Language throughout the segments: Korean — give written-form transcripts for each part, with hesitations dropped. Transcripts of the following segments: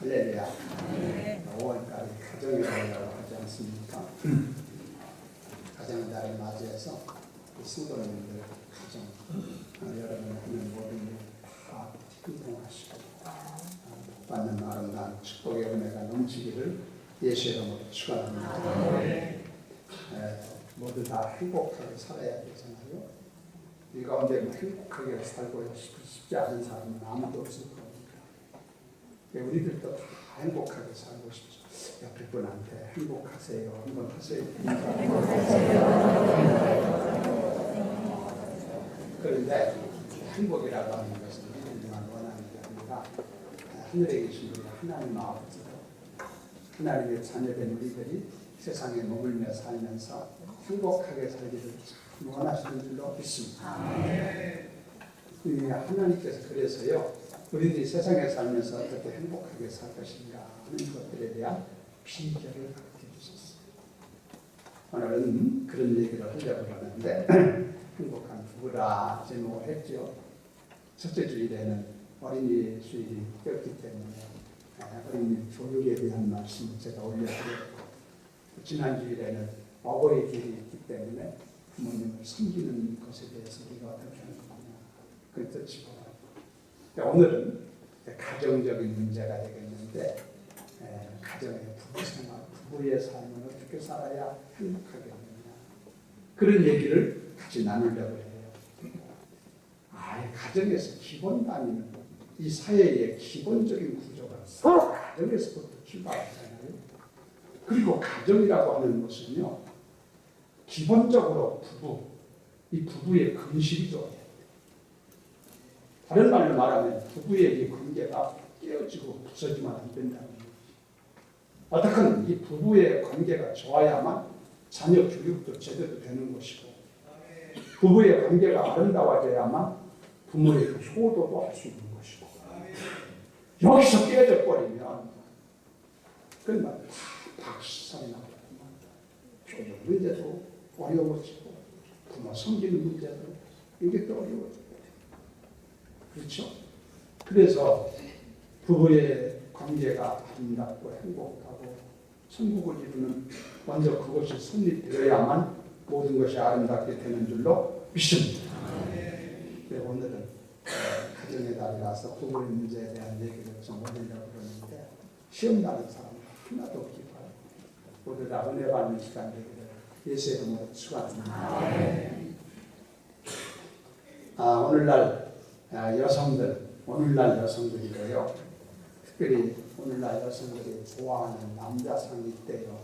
할렐루야. 5월달이 가정의 달이라고 하지 않습니까? 가정의 달을 맞이해서 성도님들 가정 여러분 하는 모든 일다 행동하시고 받는 아름다운 축복의 은혜가 넘치기를 예수의 이름으로 축원합니다. 모두 다 행복하게 살아야 되잖아요. 이 가운데 행복하게 살고 싶지 않은 사람은 아무도 없을 겁니다. 우리들도 다 행복하게 살고 싶죠. 옆에 분한테 행복하세요 한번 하세요. 그런데 행복이라고 하는 것은 우리만 원하는 게 아니라 하늘에 계신 우리 하나님 아버지도 하나님의 자녀된 우리들이 세상에 머물며 살면서 행복하게 살기를 원하시는 줄로 믿습니다. 하나님께서 그래서요 우리들이 세상에 살면서 어떻게 행복하게 살 것인가 하는 것들에 대한 비결을 가르쳐 주셨어요. 오늘은 그런 얘기를 하려고 하는데 행복한 부부라 제목을 했죠. 첫째 주일에는 어린이 주일이 꼈기 때문에 어린이 교육에 대한 말씀을 제가 올려드렸고 지난 주일에는 어버이 길이 있기 때문에 부모님을 섬기는 것에 대해서 우리가 어떻게 하는 거냐 그 뜻이고 오늘은 가정적인 문제가 되겠는데 가정의 부부생활, 부부의 삶을 어떻게 살아야 행복하겠느냐 그런 얘기를 같이 나누려고 해요. 가정에서 기본 단위는 이 사회의 기본적인 구조가 가정에서부터 출발하잖아요. 그리고 가정이라고 하는 것은요 기본적으로 이 부부의 근실이죠. 다른 말로 말하면 부부의 이 관계가 깨어지고 부서지면 안 된다는 거죠. 어떻게든 이 부부의 관계가 좋아야만 자녀 교육도 제대로 되는 것이고 부부의 관계가 아름다워져야만 부모의 효도도 할 수 있는 것이고 여기서 깨져 버리면 그건 다 박살이 나고 교육 문제도 어려워지고 부모 섬기는 문제도 이게 또 어려워지고 그렇죠? 그래서 부부의 관계가 아름답고 행복하고 천국을 이루는 먼저 그것이 성립되어야만 모든 것이 아름답게 되는 줄로 믿습니다. 오늘은 가정의 달이라서 부부의 문제에 대한 얘기를 좀 올리려고 그러는데 시험 나는 사람은 하나도 없기 바랍니다. 모두 다 은혜 받는 시간 되기를 예수의 이름으로 축원합니다. 오늘날 여성들이고요. 특별히 오늘날 여성들이 좋아하는 남자상이 있대요.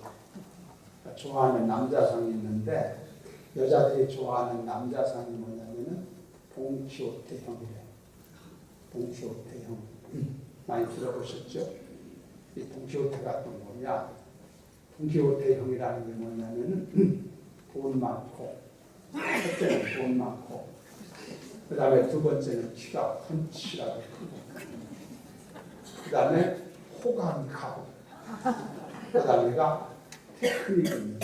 좋아하는 남자상이 있는데 여자들이 좋아하는 남자상이 뭐냐면은 동키호테형이래요. 동키호테형 많이 들어보셨죠? 이 동키호테가 또 뭐냐? 동키호테형이라는 게 뭐냐면은 돈 많고 첫째는 돈 많고 그 다음에 두 번째는 키가 훤칠하고 크고 그 다음에 호감가고 그 다음에가 테크닉이 있는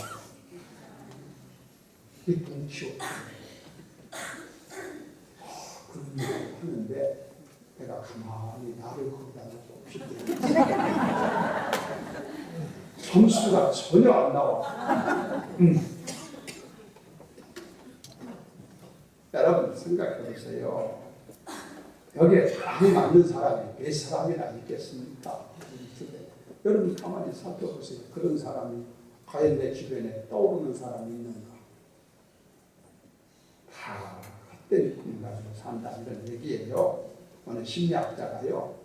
이 동키호테 그런 일을 하는데 내가 가만히 나를 거기다 놓고 점수가 전혀 안 나와. 여러분 생각해 보세요. 여기에 답이 맞는 사람이 몇 사람이나 있겠습니까? 여러분 가만히 살펴보세요. 그런 사람이 과연 내 주변에 떠오르는 사람이 있는가? 다 헛된 꿈 가지고 산다 이런 얘기예요. 어느 심리학자가요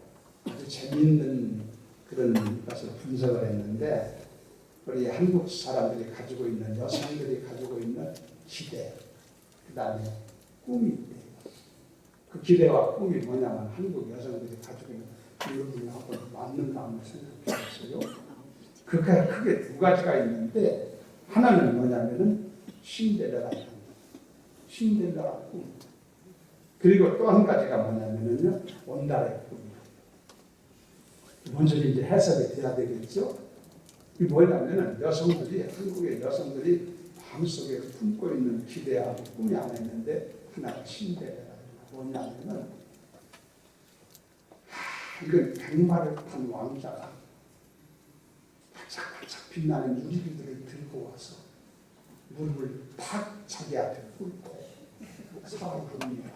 아주 재미있는 그런 것을 분석을 했는데 우리 한국 사람들이 가지고 있는 여성들이 가지고 있는 기대 그 다음에 꿈이 있대요. 그 기대와 꿈이 뭐냐면 한국 여성들이 가지고 있는 이론하고 맞는가 한번 생각해 보세요. 크게 두 가지가 있는데 하나는 뭐냐면은 신데렐라 꿈. 그리고 또 한 가지가 뭐냐면은요 온달의 꿈이에요. 먼저 이제 해석이 돼야 되겠죠. 이 뭐냐면은 한국의 여성들이 마음속에 품고 있는 기대하고 꿈이 하나 있는데 하나가 신데렐라 뭐냐면은 이건 백마를 탄 왕자가 반짝반짝 빛나는 유리비들을 들고 와서 무릎을 팍 자기 앞에 꿇고 사랑을 부릅니다.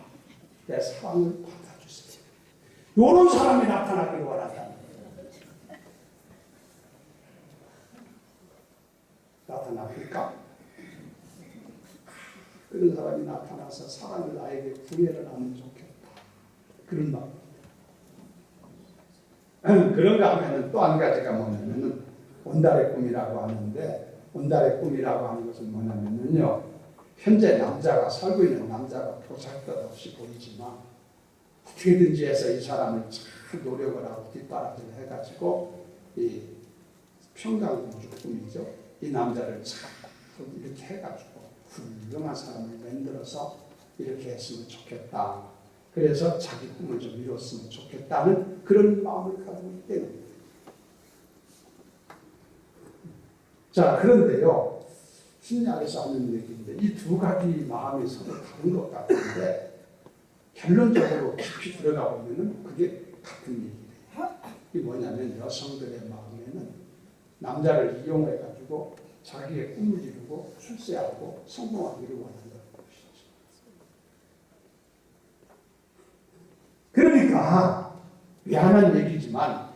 내 사랑을 받아주세요. 이런 사람이 나타나기를 원한다. 나타납니까? 그런 사람이 나타나서 사랑을 나에게 구애를 하면 좋겠다. 그런 마음. 그런가 하면 또 한 가지가 뭐냐면은 온달의 꿈이라고 하는데, 온달의 꿈이라고 하는 것은 뭐냐면요, 현재 남자가 살고 있는 남자가 보잘것없이 보이지만 어떻게든지 해서 이 사람을 잘 노력을 하고 뒷바라지를 해가지고 이 평강우주 꿈이죠. 이 남자를 잘 이렇게 해가지고 훌륭한 사람을 만들어서 이렇게 했으면 좋겠다. 그래서 자기 꿈을 좀 이뤘으면 좋겠다는 그런 마음을 가지고 있다는 거예요. 자, 그런데요, 신약에서 하는 얘기인데 이 두 가지 마음이 서로 다른 것 같은데 결론적으로 깊이 들어가 보면은 그게 같은 얘기예요. 이게 뭐냐면 여성들의 마음에는 남자를 이용해 가지고 자기의 꿈을 이루고 출세하고 성공하기를 원한다는 것이죠. 그러니까 미안한 얘기지만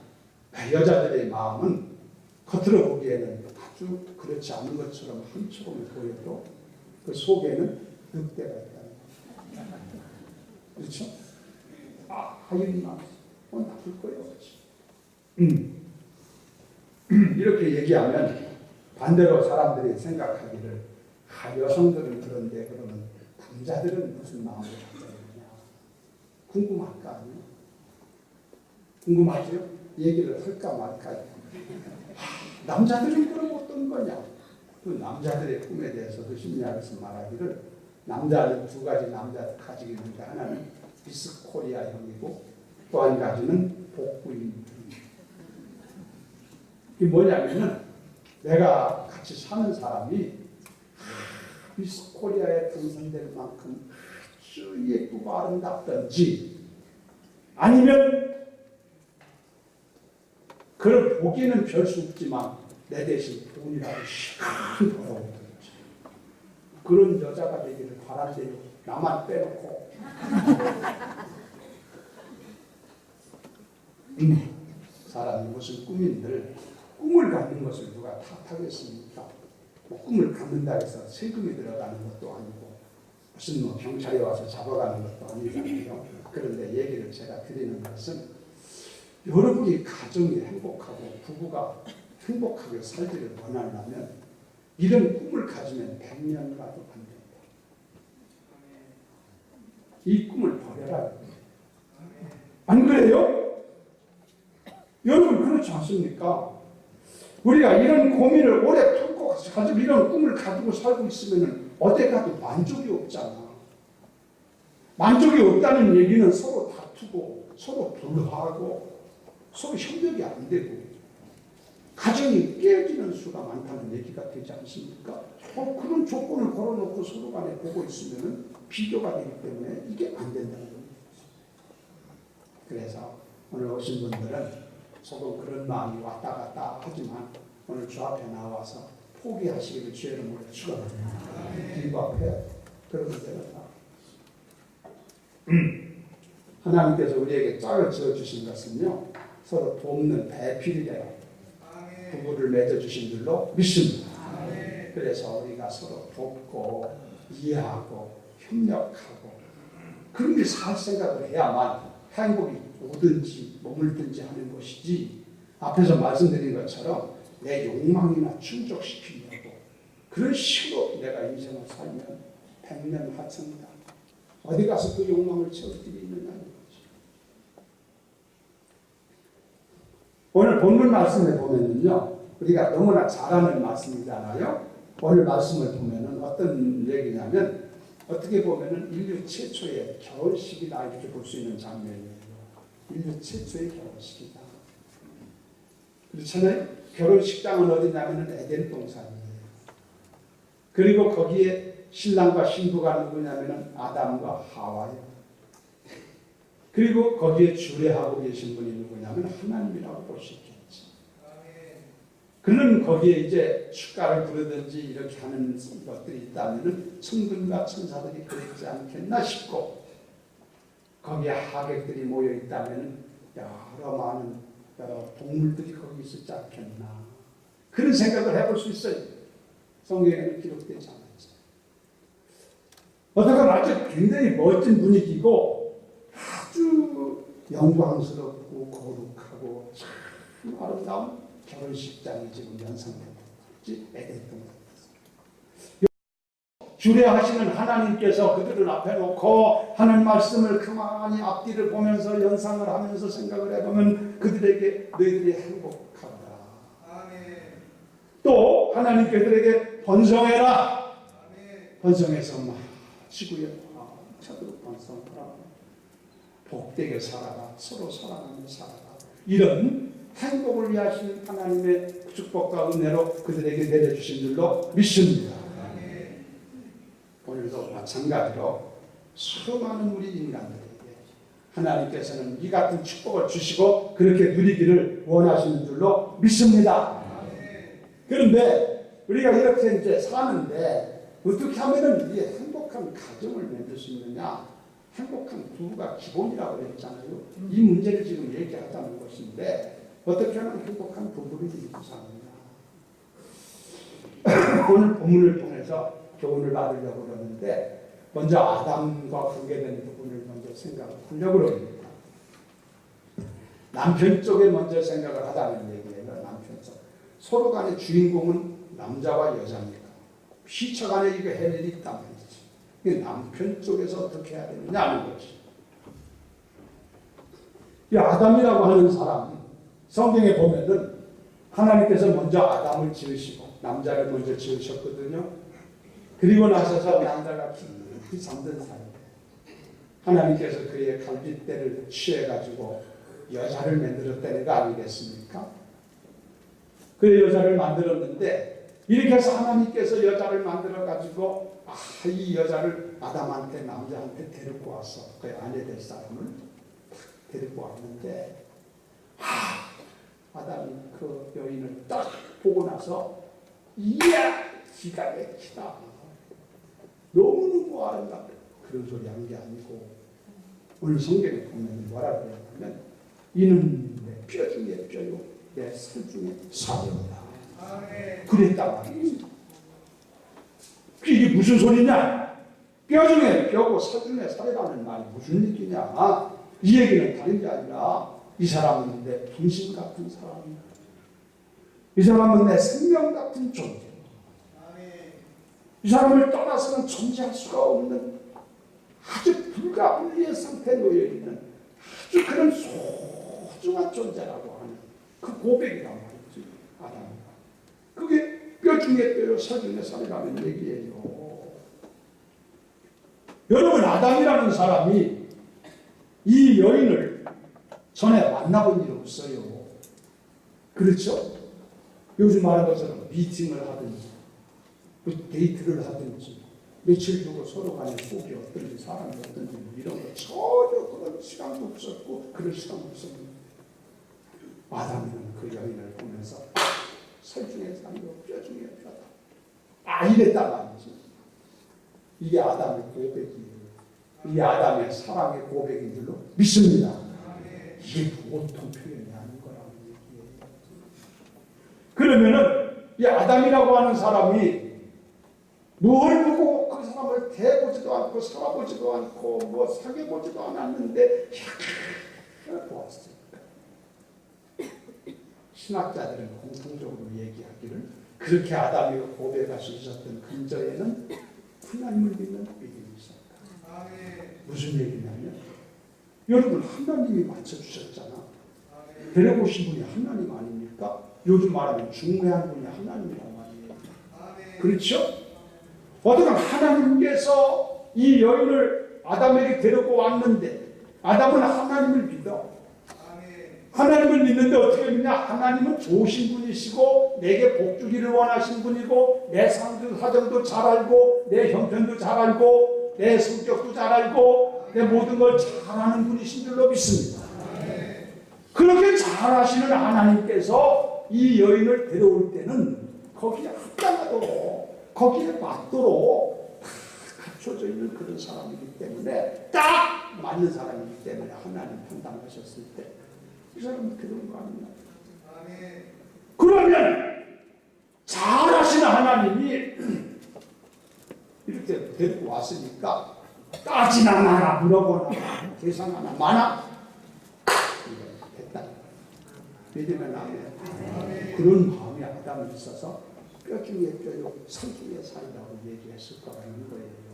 여자들의 마음은 겉으로 보기에는 아주 그렇지 않은 것처럼 한처럼 보여도 그 속에는 늑대가 있다는 거죠. 그렇죠? 하윤 마음, 나쁠 거예요. 이렇게 얘기하면 반대로 사람들이 생각하기를 여성들은 그런데 그러면 남자들은 무슨 마음을 갖고 있느냐 궁금할 거 아니에요? 궁금하죠? 얘기를 할까 말까요? 남자들은 그럼 어떤 거냐? 그 남자들의 꿈에 대해서도 심리학에서 말하기를 남자는 두 가지 남자 가지고 있는데 하나는 미스코리아형이고 또 한 가지는 복부인. 이게 뭐냐면은 내가 같이 사는 사람이 미스코리아에 당선될 만큼 아주 예쁘고 아름답든지 아니면 그걸 보기는 별 수 없지만 내 대신 돈이라도 시간 벌어오든지 그런 여자가 되기를 바란대요. 나만 빼놓고. 사람이 무슨 꿈인들 꿈을 갖는 것을 누가 탓하겠습니까? 뭐 꿈을 갖는다 해서 세금이 들어가는 것도 아니고 무슨 뭐 경찰이 와서 잡아가는 것도 아니잖아요. 그런데 얘기를 제가 드리는 것은 여러분이 가정이 행복하고 부부가 행복하게 살기를 원하려면 이런 꿈을 가지면 100년 가도 안 된다. 이 꿈을 버려라. 안 그래요? 여러분 그렇지 않습니까? 우리가 이런 고민을 오래 품고 가지고 이런 꿈을 가지고 살고 있으면 어디 가도 만족이 없잖아. 만족이 없다는 얘기는 서로 다투고 서로 불화하고 서로 협력이 안 되고 가정이 깨어지는 수가 많다는 얘기가 되지 않습니까? 그런 조건을 걸어놓고 서로 간에 보고 있으면 비교가 되기 때문에 이게 안 된다는 겁니다. 그래서 오늘 오신 분들은 조금 그런 마음이 왔다 갔다 하지만 오늘 주 앞에 나와서 포기하시기를 주의 이름으로 축원합니다. 기부합해 그런 데는 하나님께서 우리에게 짝을 지어주신 것은요 서로 돕는 배필이래요. 부부를 맺어주신 줄로 믿습니다. 그래서 우리가 서로 돕고 이해하고 협력하고 그렇게 살 생각을 해야만 행복이 오든지 머물든지 하는 것이지 앞에서 말씀드린 것처럼 내 욕망이나 충족시키려고 그런 식으로 내가 인생을 살면 백년하천이다. 어디 가서 그 욕망을 채울 길이 있느냐는 거지. 오늘 본문 말씀에 보면은요, 우리가 너무나 잘 아는 말씀이잖아요. 오늘 말씀을 보면은 어떤 얘기냐면, 어떻게 보면은 인류 최초의 결혼식이다 이렇게 볼 수 있는 장면이에요. 인류 최초의 결혼식이다. 그렇잖아요. 결혼식장은 어디냐면은 에덴 동산이에요. 그리고 거기에 신랑과 신부가 누구냐면은 아담과 하와예요. 그리고 거기에 주례하고 계신 분이 누구냐면 하나님이라고 볼 수 있겠지. 그는 거기에 이제 축가를 부르든지 이렇게 하는 것들이 있다면 성군과 천사들이 그랬지 않겠나 싶고, 거기에 하객들이 모여 있다면 여러 많은 동물들이 거기 있었지 않겠나, 그런 생각을 해볼 수 있어요. 성경에는 기록되지 않았죠. 어떻게 아주 굉장히 멋진 분위기고 아주 영광스럽고 거룩하고 참 아름다운 결혼식장이 지금 연상되고 에덴동 주례하시는 하나님께서 그들을 앞에 놓고 하는 말씀을 가만히 앞뒤를 보면서 연상을 하면서 생각을 해보면 그들에게 너희들이 행복하다. 또 하나님 그들에게 번성해라. 번성해서 지구에 차도록 번성하라. 복되게 살아라. 서로 사랑하며 살아라. 이런 행복을 위하시는 하나님의 축복과 은혜로 그들에게 내려주신 줄로 믿습니다. 오늘도 마찬가지로 수많은 우리 인간들에게 하나님께서는 이 같은 축복을 주시고 그렇게 누리기를 원하시는 줄로 믿습니다. 그런데 우리가 이렇게 이제 사는데 어떻게 하면은 이 행복한 가정을 만들 수 있느냐? 행복한 부부가 기본이라고 했잖아요. 이 문제를 지금 얘기하자는 것인데 어떻게 하면 행복한 부부를 이루고 사느냐? 오늘 본문을 통해서 교훈을 받으려고 그러는데 먼저 아담과 관계된 부분을 먼저 생각하려고 그럽니다. 남편 쪽에 먼저 생각을 하자는 얘기예요. 남편 쪽. 서로 간의 주인공은 남자와 여자니까 피처 간에 이거 할 일이 있단 말이지. 남편 쪽에서 어떻게 해야 되느냐 하는 거지. 이 아담이라고 하는 사람, 성경에 보면은 하나님께서 먼저 아담을 지으시고 남자를 먼저 지으셨거든요. 그리고 나서서 남자가 깊이 잠든 사이 하나님께서 그의 갈빗대를 취해가지고 여자를 만들었다는 거 아니겠습니까? 그 여자를 만들었는데 이렇게 해서 하나님께서 여자를 만들어가지고 이 여자를 아담한테 남자한테 데리고 와서 그 아내 될 사람을 데리고 왔는데 아담이 그 여인을 딱 보고 나서 이야 기가 막히다. 너무너무 아름답다. 그런 소리 하는 게 아니고 오늘 성경에 보면 뭐라고 하냐면 이는 내 뼈 중에 뼈요 내 살 중에 살이다. 그랬단 말이지. 이게 무슨 소리냐? 뼈 중에 뼈고 살 중에 살이라는 말이 무슨 얘기냐? 이 얘기는 다른 게 아니라 이 사람은 내 분신 같은 사람이야. 이 사람은 내 생명 같은 존재. 이 사람을 떠나서는 존재할 수가 없는 아주 불가분리의 상태에 놓여있는 아주 그런 소중한 존재라고 하는 그 고백이란 말이지. 아담이가. 그게 뼈 중에 뼈요 살 중에 살이라는 얘기예요. 여러분 아담이라는 사람이 이 여인을 전에 만나본 일 없어요. 그렇죠? 요즘 말하는 것처럼 미팅을 하든지 데이트를 하든지 며칠 두고 서로 간에 속이 어떤지 사람이 어떤지 이런 거 전혀 그런 시간도 없었고 그럴 시간도 없었는데 아담은 그 여인을 보면서 살 중에 살이요 뼈 중에 뼈다. 이랬단 말이지. 이게 아담의 고백이에요. 이게 아담의 사랑의 고백인 줄로 믿습니다. 이게 보통 표현이 아닌 거라는 얘기예요. 그러면은 이 아담이라고 하는 사람이 뭘 보고 그 사람을 대보지도 않고 살아보지도 않고 뭐 사귀어보지도 않았는데 보았어요. 신학자들은 공통적으로 얘기하기를 그렇게 아담이 고백할 수 있었던 근저에는 하나님을 믿는 믿음이 있었다. 무슨 얘기냐면 여러분 하나님이 맞춰주셨잖아. 데려오신 분이 하나님 아닙니까? 요즘 말하면 중매한 분이 하나님이란 말이에요. 그렇죠? 어떻게 하나님께서 이 여인을 아담에게 데리고 왔는데 아담은 하나님을 믿어. 하나님을 믿는데 어떻게 믿냐? 하나님은 좋으신 분이시고 내게 복 주기를 원하신 분이고 내 사정도 잘 알고 내 형편도 잘 알고 내 성격도 잘 알고 내 모든 걸 잘하는 분이신 줄로 믿습니다. 그렇게 잘하시는 하나님께서 이 여인을 데려올 때는 거기에 합당하도록 거기에 맞도록 다 갖춰져 있는 그런 사람이기 때문에 딱 맞는 사람이기 때문에 하나님 판단하셨을 때 이 사람은 그런 거 아니냐. 그러면 잘하시는 하나님이 이렇게 데리고 왔으니까 따지나 마나 물어보나 계산하나 마나 됐다. 믿으면 아멘. 그런 마음이 아담이 있어서 뼈 중에 뼈요 살 중에 살이라고 얘기했을 거라는 거예요.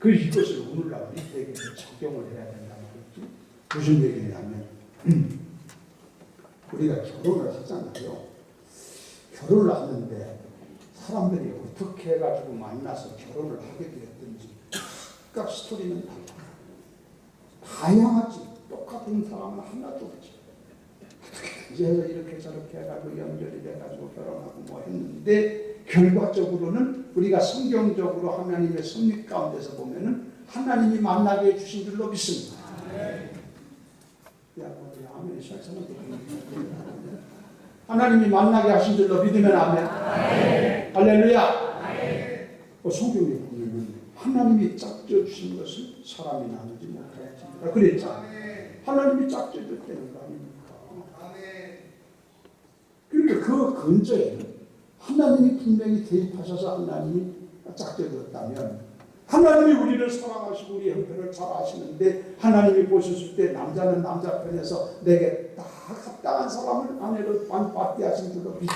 이것을 오늘날 우리에게 적용을 해야 된다는 거지. 무슨 얘기냐면 우리가 결혼을 하잖아요. 결혼을 하는데 사람들이 어떻게 해가지고 만나서 결혼을 하게 되었든지 각각 스토리는 다양하지. 똑같은 사람은 하나도 없지. 어떻게 해서 이렇게 저렇게 해가지고 연결이 돼가지고 결혼하고 뭐 했는데 결과적으로는 우리가 성경적으로 하나님의 섭리 가운데서 보면은 하나님이 만나게 해주신 줄로 믿습니다. 아멘. 하나님이 만나게 하신 줄로 믿으면 아멘. 할렐루야. 성경에 보면 하나님이 짝져 주신 것을 사람이 나누지 못하였지. 그랬잖아. 하나님이 짝져 줬다는 거 아닙니까? 그러니까 그 근저에는 하나님이 분명히 개입하셔서 하나님이 짝져 줬다면 하나님이 우리를 사랑하시고 우리 형편을 잘 아시는데 하나님이 보셨을 때 남자는 남자 편에서 내게 딱 합당한 사람을 아내로 받게 하신 줄로 믿고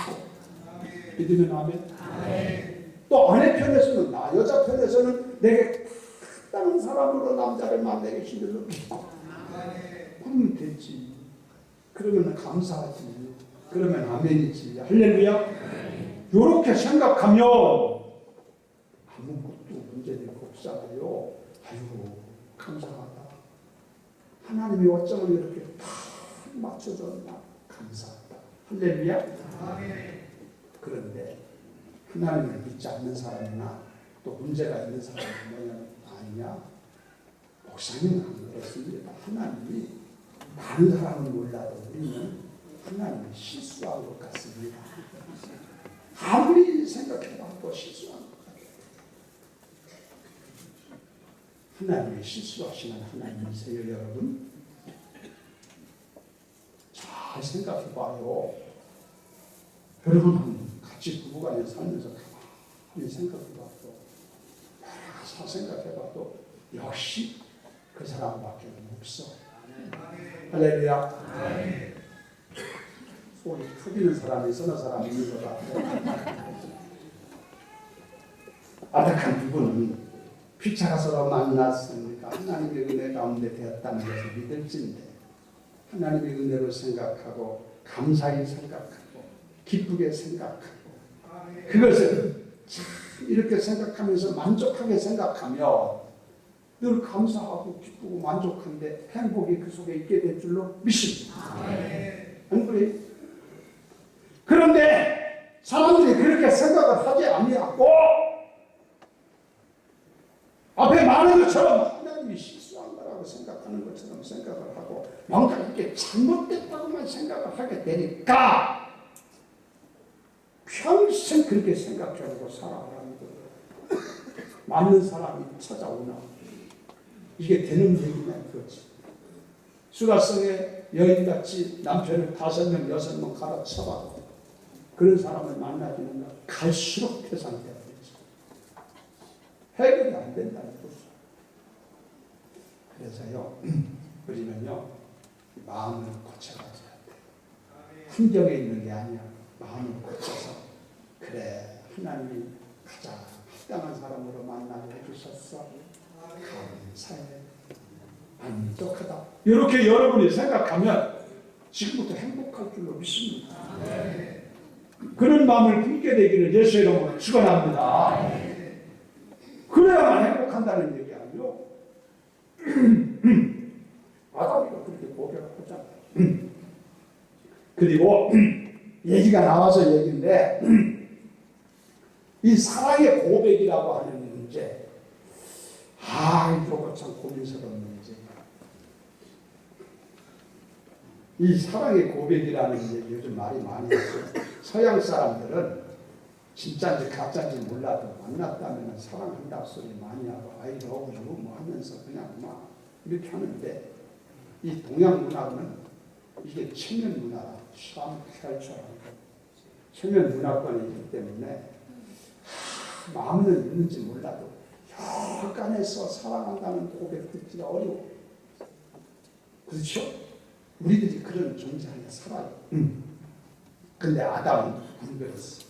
믿으면 아멘. 또 아내 편에서는 여자 편에서는 내게 합당한 사람으로 남자를 만나게 하신 줄로 믿고 그러면 됐지. 그러면 감사하지. 그러면 아멘이지. 할렐루야. 이렇게 생각하면 아무것도 문제될 거 없잖아요. 아이고 감사하다. 하나님이 어쩌면 이렇게 다 맞춰줬나 감사하다. 할렐루야. 그런데 하나님을 믿지 않는 사람이나 또 문제가 있는 사람이 뭐냐면 아니냐. 목사님은 그렇습니다. 하나님이 다른 사람은 몰라도 우리는 하나님이 실수한 것 같습니다. 아무리 생각해봐도 실수한 것 같아요. 하나님이 실수하시는 하나님이세요, 여러분? 잘 생각해봐요. 여러분 같이 부부간에 살면서 가만히 생각해봐도 잘 생각해봐도 역시 그 사람밖에 없어. 할렐루야. 소리 터지는 사람이 서너 사람 있는 것 같아요. 아득한 부부는 피차가 서로 만났으니까 하나님의 은혜 가운데 되었다는 것을 믿을진데 하나님의 은혜로 생각하고 감사히 생각하고 기쁘게 생각하고 그것을 참 이렇게 생각하면서 만족하게 생각하며 늘 감사하고 기쁘고 만족한데 행복이 그 속에 있게 될 줄로 믿습니다. 안 그래요? 그런데 사람들이 그렇게 생각을 하지 아니하고 앞에 말한 것처럼 하나님이 실수한 거라고 생각하는 것처럼 생각을 하고 뭔가 이렇게 잘못됐다고만 생각을 하게 되니까 평생 그렇게 생각하고 살아가는 거예요. 맞는 사람이 찾아오나 이게 되는 얘기냐 그렇지. 수가성에 여인같이 남편을 5명 6명 갈아쳐봐도 그런 사람을 만나기는 갈수록 태산돼야 되지. 해결이 안 된다는 거죠. 그래서요 우리는요 마음을 고쳐가야 돼요. 환경에 있는 게 아니야. 마음을 고쳐서 그래 하나님이 가장 합당한 사람으로 만나게 해주셨어. 감사해. 만족하다. 이렇게 여러분이 생각하면 지금부터 행복할 줄로 믿습니다. 그런 마음을 품게 되기를 예수 이름으로 축원합니다. 그래야만 행복한다는 얘기 아니요. 아담이가 그렇게 고백을 하잖아요. 그리고 얘기가 나와서 얘기인데 이 사랑의 고백이라고 하는 문제 이거 참 고민스러운 문제예요. 이 사랑의 고백이라는 게 요즘 말이 많이 있어요. 서양 사람들은 진짜인지 가짜인지 몰라도 만났다면 사랑한다고 소리 많이 하고 I love you 뭐 하면서 그냥 막 이렇게 하는데, 이 동양 문화는 이게 체면 문화라 참 펼쳐하고 체면 문화권이기 때문에 마음은 있는지 몰라도 혈관에서 사랑한다는 고백 듣기가 어려워. 그렇죠? 우리들이 그런 존재 안에 살아요. 근데 아담은 안 그랬어.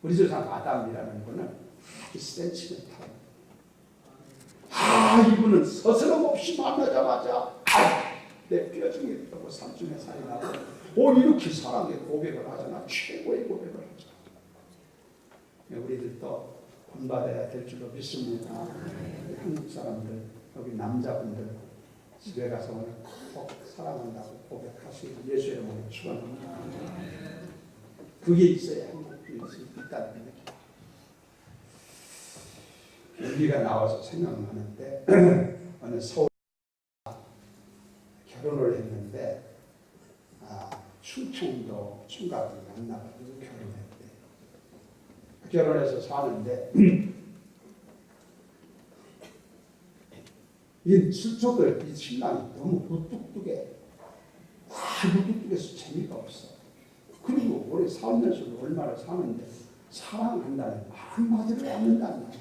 우리 조상 아담이라는 거는 아주 센치멘탈. 이분은 서스럼없이 만나자마자 내 뼈중에 있다고 삼중에 살이 나고 이렇게 사랑의 고백을 하잖아. 최고의 고백을 하잖아. 우리들도 본받아야 될 줄로 믿습니다. 한국 사람들, 여기 남자분들 집에 가서 오늘 꼭 사랑한다고 고백하시고 예수의 이름으로 축원합니다. 그게 있어야 행복이 있다는 얘기. 얘기가 나와서 생각나는데 어느 서울 결혼을 했는데 충청도 총각을 만나가지고 결혼했대. 결혼해서 사는데 이 친척들, 이 신랑이 너무 무뚝뚝해. 무뚝뚝해서 재미가 없어. 그리고 오래 살면서도 얼마나 사는데 사랑한다는 말 한마디를 않는다는 말이야.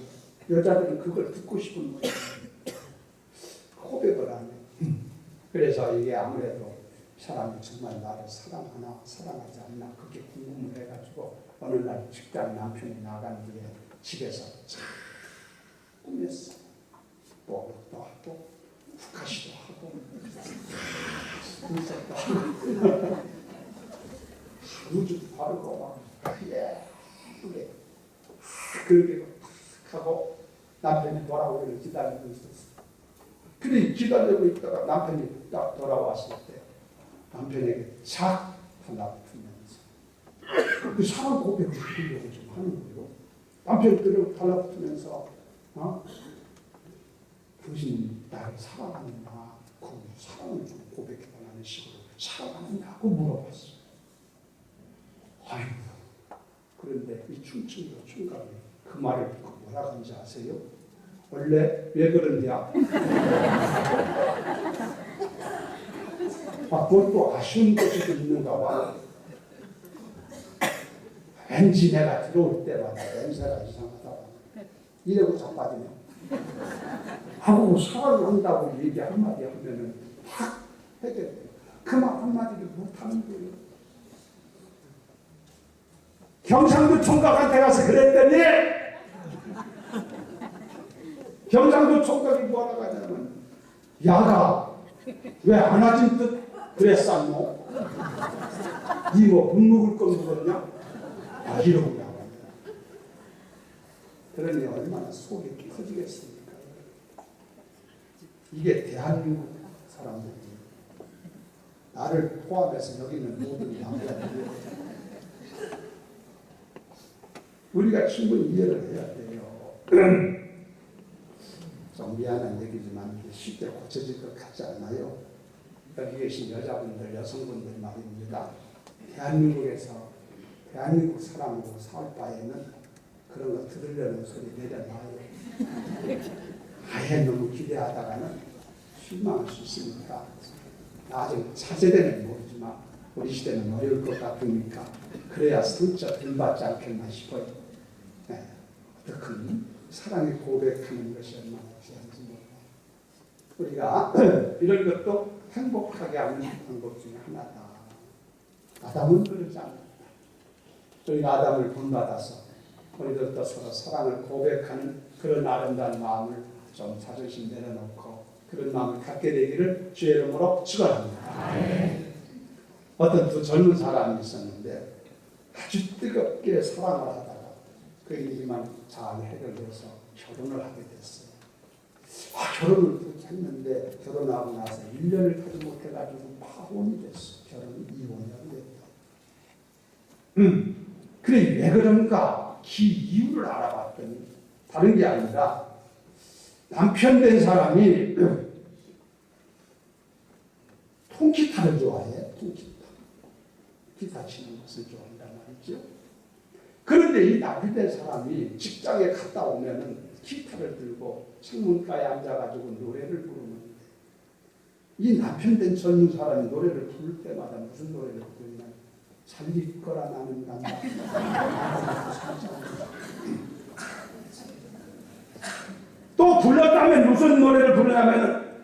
여자들은 그걸 듣고 싶은 거야. 고백을 안 해. 그래서 이게 아무래도 사람이 정말 나를 사랑하나 사랑하지 않나 그렇게 궁금을 해가지고 어느 날 직장 남편이 나간 뒤에 집에서 참 꾸몄어. 뽀록도 하고 후카시도 하고 분석도 하고 우주도 바르고 막 예쁘게 그렇게 하고 남편이 돌아오기를 기다리고 있었어. 그래 기다리고 있다가 남편이 딱 돌아왔을 때 남편에게 착 달라붙으면서 그 사랑 고백을 하려고 좀 하는 거예요. 남편들을 달라붙으면서 당신 나를 사랑하는가? 그 사랑을 좀 고백해달라는 식으로 사랑하느냐고 물어봤어. 아이고, 그런데 이 충청도 총각이 그 말을 듣고 뭐라 하는지 아세요? 원래 왜 그런데야? 그것도 아쉬운 것이 좀 있는가 봐. 왠지 내가 들어올 때마다 냄새가 이상하다. 이러고 자빠지네. 하고 사랑을 한다고 얘기 한마디 하면은 탁 해결돼. 그 말 한마디를 못하는 거예요. 경상도 총각한테 가서 그랬더니 경상도 총각이 뭐라고 하냐면 야가 왜 안 하진 듯 그랬었노? 니 뭐 못 먹을 거 먹었냐? 이러고 나와요. 그러니 얼마나 속이 터지겠습니까? 이게 대한민국 사람들이 나를 포함해서 여기 있는 모든 남자들이 우리가 충분히 이해를 해야 돼요. 좀 미안한 얘기지만 쉽게 고쳐질 것 같지 않나요? 여기 계신 여자분들, 여성분들 말입니다. 대한민국에서 대한민국 사람으로 살 바에는 그런 거 들으려는 소리 내려놔요. 아예 너무 기대하다가는 실망할 수 있으니까 아직 차세대는 모르지만 우리 시대는 어려울 것 같으니까 그래야 상처 덜 받지 않겠나 싶어요. 네. 어떻게 사랑의 고백하는 것이 얼마나 귀한지 몰라요. 우리가 이런 것도 행복하게 하는 방법 중에 하나다. 아담은 그러지 않았다. 저희가 아담을 본받아서 우리들도 서로 사랑을 고백하는 그런 아름다운 마음을 좀 자존심 내려놓고 그런 마음을 갖게 되기를 주의 이름으로 축원합니다. 어떤 두 젊은 사람이 있었는데 아주 뜨겁게 사랑을 하다가 그 일만 잘 해결돼서 결혼을 하게 됐어요. 결혼을 했는데 결혼하고 나서 1년을 하지 못해가지고 파혼이 됐어. 결혼이 이혼이 됐다. 그래 왜 그런가? 그 이유를 알아봤더니 다른 게 아니라 남편 된 사람이 통기타를 좋아해. 통기타. 기타 치는 것을 좋아한단 말이죠. 그런데 이 남편 된 사람이 직장에 갔다 오면은 기타를 들고 창문가에 앉아가지고 노래를 부르는데, 이 남편 된 젊은 사람이 노래를 부를 때마다 무슨 노래를 부르냐? 살릴 거라 나는 간다. 또 불렀다면 무슨 노래를 부르냐면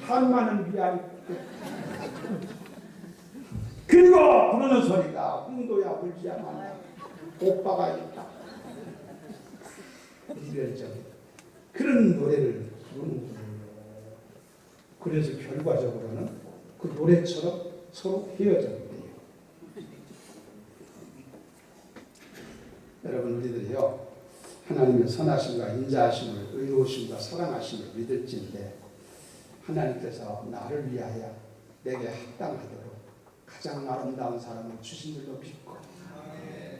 한마는 미안해. 그리고 부르는 소리가 흥도야 울지야 말라. 오빠가 있다. 이래죠. 그런 노래를 부르는 거예요. 그래서 결과적으로는 그 노래처럼 서로 헤어져요. 여러분, 우리들이요, 하나님의 선하심과 인자하심을, 의로우심과 사랑하심을 믿을진데 하나님께서 나를 위하여 내게 합당하도록 가장 아름다운 사람을 주신 줄로 믿고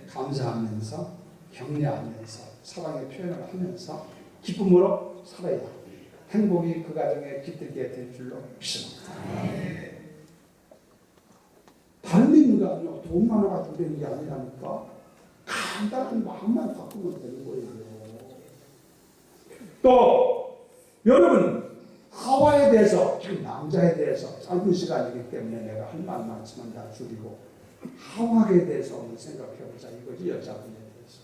감사하면서 격려하면서 사랑의 표현을 하면서 기쁨으로 살아야 행복이 그 가정에 깃들게 될 줄로 믿습니다. 다른 데 있는 게 아니라 돈 많아가지고 되는 게 아니라니까 간단한 마음만 바꾸면 되는 거예요. 또 여러분, 하와에 대해서, 지금 남자에 대해서 짧은 시간이기 때문에 내가 할 말 많지만 다 줄이고 하와에 대해서 한번 생각해보자 이거지. 여자분에 대해서.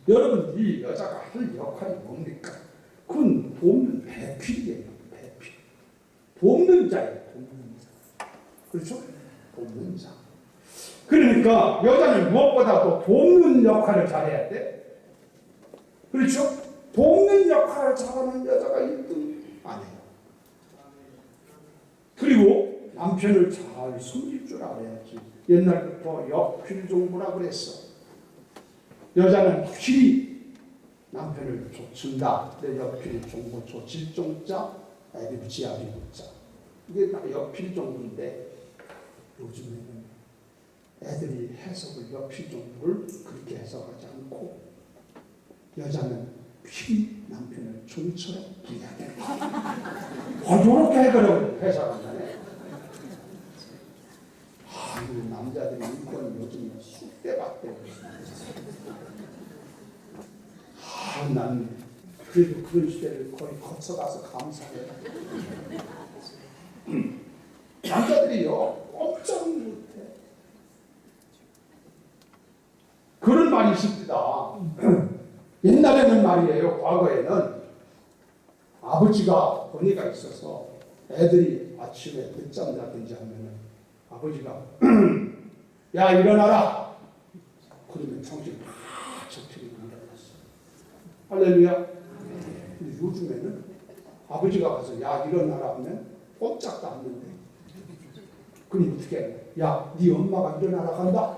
여러분, 이 여자가 할 역할이 뭡니까? 그건 돕는 배필이에요. 배필. 돕는 자예요. 돕는 자. 그렇죠? 돕는 자. 그러니까 여자는 무엇보다도 돕는 역할을 잘해야 돼. 그렇죠? 돕는 역할을 잘하는 여자가 1등 아니에요. 그리고 남편을 잘 섬길 줄 알아야지. 옛날부터 역필종부라 그랬어. 여자는 확실히 남편을 줬준다. 내 역필 종부 조칠종자, 애비부지아비부자. 이게 다 역필종부인데 요즘에는 애들이 해석을 역필종부를 그렇게 해석하지 않고 여자는 필히 남편을 종처럼 부려야 된다. 이렇게 해결하고 해석한다네. 이 남자들이 이건 요즘 쑥대밭대. 난 그래도 그런 시대를 거의 거쳐가서 감사해. 남자들이요, 엄청 못해. 그런 말이 있습니다. 옛날에는 말이에요, 과거에는 아버지가 권위가 있어서 애들이 아침에 늦잠 자든지 하면은 아버지가 야 일어나라. 그러면 정신 다 접히는 일어났어. 할렐루야. 근데 요즘에는 아버지가 가서 야 일어나라 하면 꼼짝도 않는데. 그럼 어떻게 해? 야, 네 엄마가 일어나라 한다.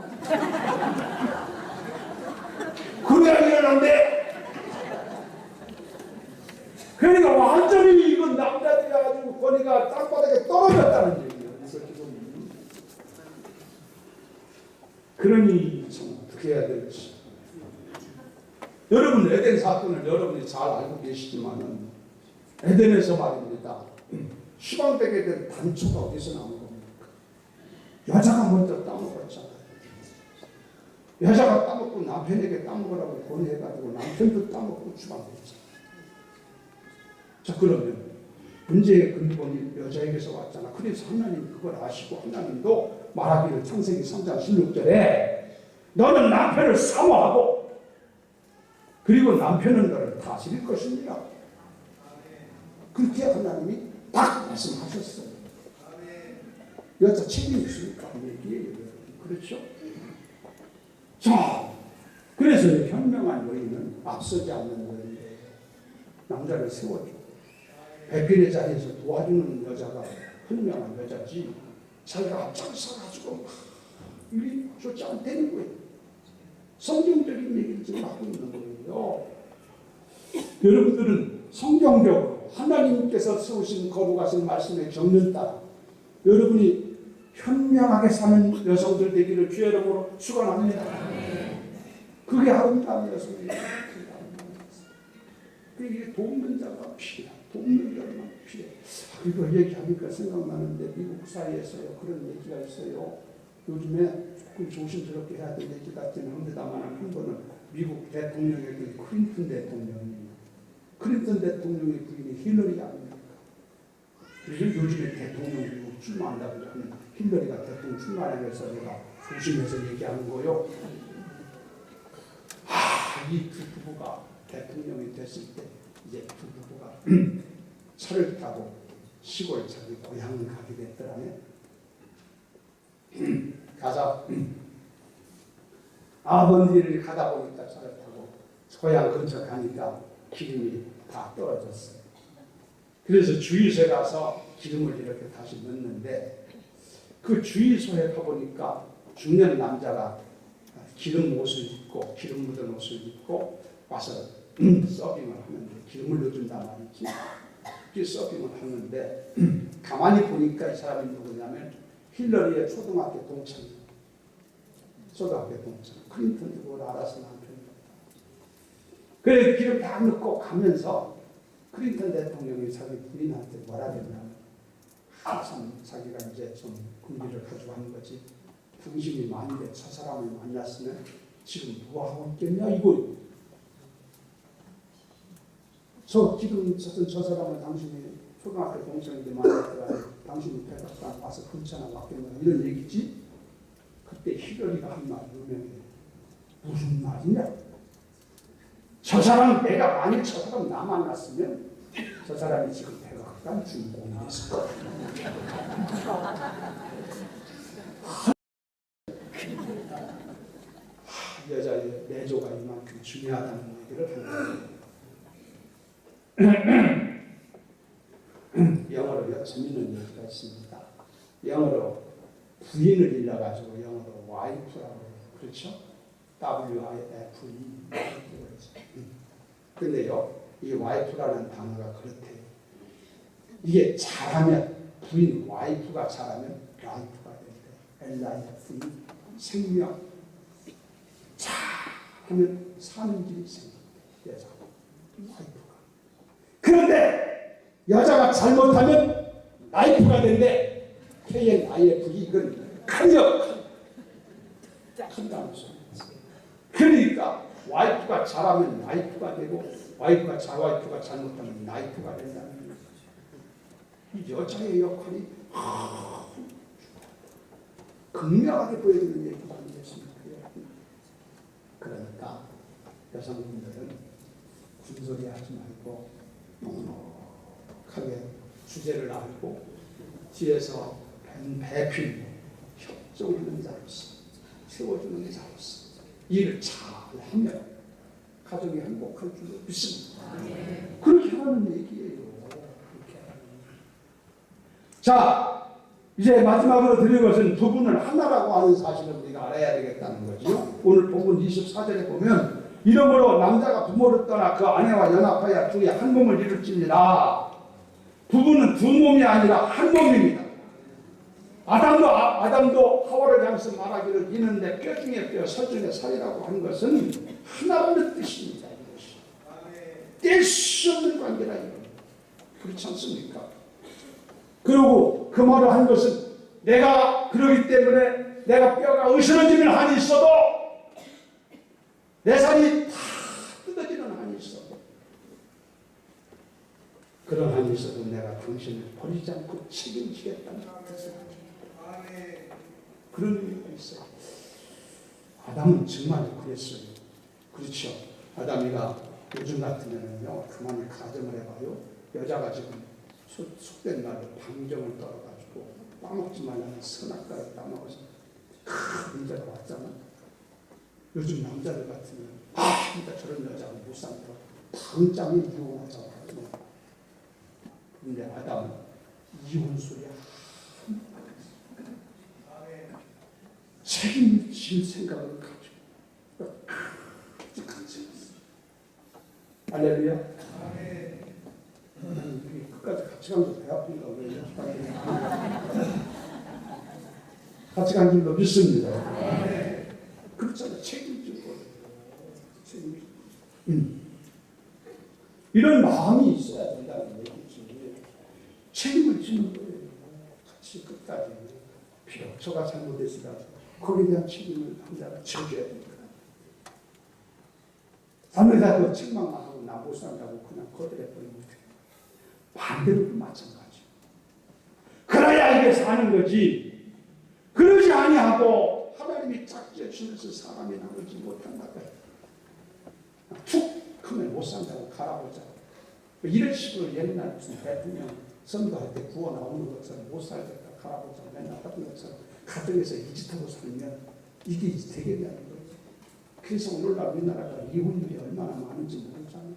그래야 일어난대. 그러니까 완전히 이건 남자들이 아주 권위가 땅바닥에 떨어졌다는 얘기예요. 그러니 참 어떻게 해야 될지. 여러분, 에덴 사건을 여러분이 잘 알고 계시지만은 에덴에서 말입니다. 시방되게 된 단초가 어디서 나온 겁니까? 여자가 먼저 따먹었잖아요. 여자가 따먹고 남편에게 따먹으라고 권유해가지고 남편도 따먹고 추방됐잖아요. 자, 그러면 문제의 근본이 여자에게서 왔잖아. 그래서 하나님 그걸 아시고 하나님도 말하기를 창세기 3장 16절에 너는 남편을 사모하고 그리고 남편은 너를 다스릴 것입니다. 그렇게 하나님이 딱 말씀하셨어요. 여자 책임이 있으니까 얘기해요. 그렇죠? 자, 그래서 현명한 여인은 앞서지 않는 여인이에요. 남자를 세워줘. 배필의 자리에서 도와주는 여자가 현명한 여자지. 자기가 앞장서가지고 일이 좋지 않다는 거예요. 성경적인 얘기를 지금 하고 있는 거예요. 여러분들은 성경적으로 하나님께서 세우신 거룩하신 말씀의 경륜 따라 여러분이 현명하게 사는 여성들 되기를 주의 이름으로 축원합니다. 그게 아름다운 여성이에요. 그게 돕는 자가 필요해. 돕는 자만 필요해. 이거 얘기하니까 생각나는데 미국 사이에서요 그런 얘기가 있어요. 요즘에 조금 조심스럽게 해야 될 얘기 같기는 합니다만 한 번은 미국 대통령이 클린턴 대통령이에요. 클린턴 대통령의 부인이 힐러리 아닙니까? 그래서 요즘에 대통령 미국 출마한다고 하면 힐러리가 대통령 출마하면서 내가 조심해서 얘기하는 거요. 이 두 부부가 대통령이 됐을 때 이제 두 부부가 차를 타고 시골 자기 고향을 가게 됐더라네. 가서 먼 길을 가다 보니까 차를 타고 고향 근처 가니까 기름이 다 떨어졌어요. 그래서 주유소에 가서 기름을 이렇게 다시 넣는데 그 주유소에 가보니까 중년 남자가 기름 옷을 입고 기름 묻은 옷을 입고 와서 서빙을 하는데 기름을 넣어준단 말이지. 그 서빙을 하는데 가만히 보니까 이 사람이 누구냐면 힐러리의 초등학교 동창. 클린턴이 그걸 알아서 남편이었다. 그래 기름 다 넣고 가면서 클린턴 대통령이 자기 부인한테 뭐라 그랬냐면 참 자기가 이제 좀 군기를 가지고 하는 거지. 당신이 만일에 저 사람을 만났으면 지금 뭐 하고 있겠냐 이거. 저 사람은 당신이 초등학교 동창인데 만났더라. 당신이 백악관 와서 근처나 왔겠냐 이런 얘기지. 그때 힐러리가 한 말이 유명해. 무슨 말이냐? 저 사람 내가 만일 저 사람 나 만났으면 저 사람이 지금 백악관 주인공이 됐을 거야. 여자의 내조가 이만큼 중요하다는 얘기를 하는 거예요. 영어로요 재밌는 얘기가 있습니다. 영어로 부인을 일러가지고 영어로 와이프라고 해요. 그렇죠? W-I-F-E 근데요 이 와이프라는 단어가 그렇대요. 이게 잘하면 부인 와이프가 잘하면 라이프가 된대. L-I-F-E 생명 잘하면 사는 길이 생긴대. 여자가 와이프가. 그런데 여자가 잘못하면 라이프가 된대. K-N-I-F-E 이건 큰다는 소리. 그러니까 와이프가 잘하면 라이프가 되고 와이프가 잘못하면 라이프가 된다는 거예요. 이 여자의 역할이 극명하게 보여주는 얘기가 아니겠습니까? 그러니까 여성분들은 군소리 하지 말고 넉넉하게 주제를 알고 뒤에서 배필로 협조하는 자로서 세워주는 자로서 일을 잘하면 가정이 행복할 줄 믿습니다. 그렇게 하는 얘기예요. 자, 이제 마지막으로 드릴 것은 두 분은 하나라고 하는 사실을 우리가 알아야 되겠다는 거죠. 오늘 본문 24절에 보면 이러므로 남자가 부모를 떠나 그 아내와 연합하여 둘이 한 몸을 이룰지니라. 부부는 두 몸이 아니라 한 몸입니다. 아담도 하와를 향해서 말하기를 이는 내 뼈 중에 뼈, 살 중에 살이라고 하는 것은 하나라는 뜻입니다. 뗄 수 없는 관계라 이거. 그렇지 않습니까? 그리고 그 말을 한 것은 내가 그러기 때문에 내가 뼈가 으스러지는 한이 있어도 내 살이 다 뜯어지는 한이 있어도 그런 한이 있어도 내가 당신을 버리지 않고 책임지겠다는 뜻입니다. 그런 의미가 있어요. 아담은 정말 그랬어요. 그렇죠. 아담이가 요즘 같으면요, 그만이 가정을 해봐요. 여자가 지금 속된 말로 방정을 떨어가지고 따먹지 말라는 선악과를 따먹어서 큰 문제가 왔잖아. 요즘 남자들 같으면 진짜 저런 여자는 못 산다. 당장에 이혼하자고 하죠. 근데 아담은 이혼 소리야. 책임질 생각을 가지고 같이 했어. 할렐루야. 끝까지 같이 가면서 배 아픈가 왜 같이 간 줄로 믿습니다. 그렇잖아. 책임질 거예요. 책임질. 이런 마음이 있어야 된다는 얘기지. 책임을 지는 거예요. 같이 끝까지. 비록 저가 잘못했으라도 거기에 대한 책임을 남자가 져줘야 됩니다. 잘못해서 그 책망만 하고 나 못 산다고 그냥 거들해버리면 돼요. 반대로도 마찬가지. 그래야 이게 사는 거지. 그러지 아니하고 하나님이 짝지어 주면서 사람이 나오지 못한다고 툭 하면 못 산다고 갈아보자. 이런 식으로 옛날 무슨 대통령 선거할 때 구워 나오는 것처럼 못 살겠다 갈아보자 맨날 하던 것처럼 가정에서 이 짓하고 살면 이게 되겠냐는 거지. 그래서 오늘날 우리나라가 이혼율이 얼마나 많은지 모르잖아요.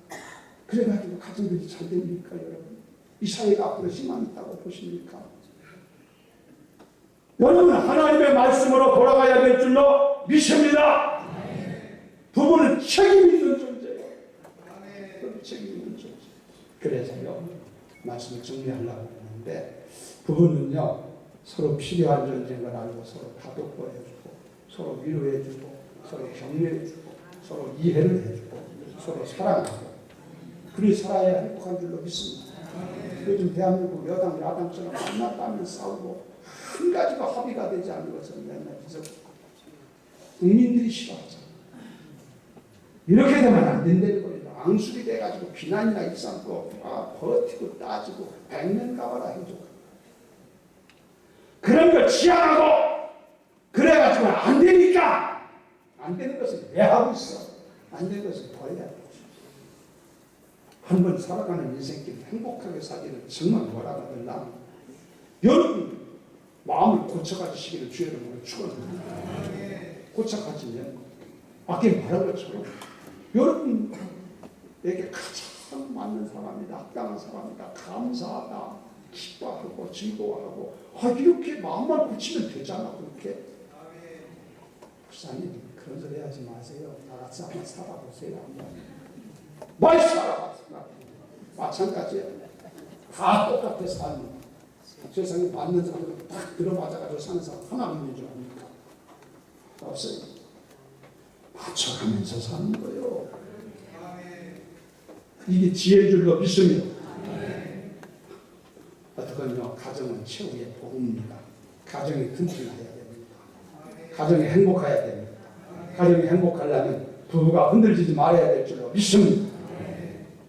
그래가지고 가정들이 잘 됩니까 여러분? 이 사회가 앞으로 희망이 있다고 보십니까? 여러분 하나님의 말씀으로 돌아가야 될 줄로 믿습니다. 부부는 책임 있는 존재예요. 책임 있는 존재. 그래서요 말씀을 정리하려고 하는데 부부는요 서로 필요한 존재인 걸 알고 서로 다독거려주고 서로 위로해주고 서로 격려해주고 서로 이해를 해주고 서로 사랑하고 그리 살아야 행복한 줄로 믿습니다. 요즘 대한민국 여당 야당처럼 만났다면 싸우고 한 가지도 합의가 되지 않는 것은 맨날 비석고 국민들이 싫어하잖아요. 이렇게 되면 안 된다는 거예요. 앙숙이 돼가지고 비난이나 일삼고 버티고 따지고 백년 가봐라 해주고 그런 걸 지향하고 그래가지고 안 되니까 안 되는 것을 왜 하고 있어? 안 되는 것을 버려야 돼. 한번 살아가는 인생길 행복하게 살기는 정말 뭐라고 하더라. 여러분 마음을 고쳐가지시기를 주의 이름으로 축원합니다. 고쳐가지면 아까 말한 것처럼 여러분에게 가장 맞는 사람이다, 합당한 사람이다, 감사하다, 기뻐하고 즐거워하고 이렇게 마음만 고치면 되잖아. 그렇게 목사님 그런 소리 하지 마세요. 다 같이 한번 살아보세요. 많이 살아봤습니다. 마찬가지예요. 다 똑같아 삶은. 세상에 맞는 사람들 딱 들어맞아가지고 사는 사람 하나 있는 줄 압니까? 없어요. 맞춰가면서 사는 거예요. 이게 지혜인 줄로 믿습니다. 어떡하냐 가정은 최후의 복음입니다. 가정이 튼튼해야 됩니다. 가정이 행복해야 됩니다. 가정이 행복하려면 부부가 흔들리지 말아야 될 줄로 믿습니다.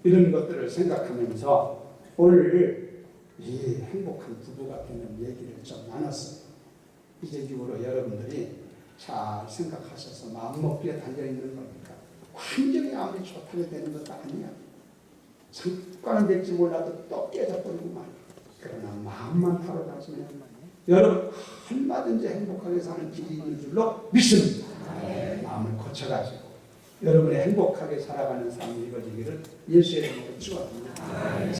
이런 것들을 생각하면서 오늘 이 행복한 부부가 되는 얘기를 좀 나눴어요. 이제 이후로 여러분들이 잘 생각하셔서 마음먹기에 달려있는 거니까 환경이 아무리 좋다고 되는 것도 아니야. 성과는 될지 몰라도 또 깨져버리고만. 그러나 마음만 바로잡으면 여러분 얼마든지 행복하게 사는 길이 있는 줄로 믿습니다. 마음을 고쳐가지고 여러분의 행복하게 살아가는 삶이 이루어지기를 예수의 이름으로 축원합니다.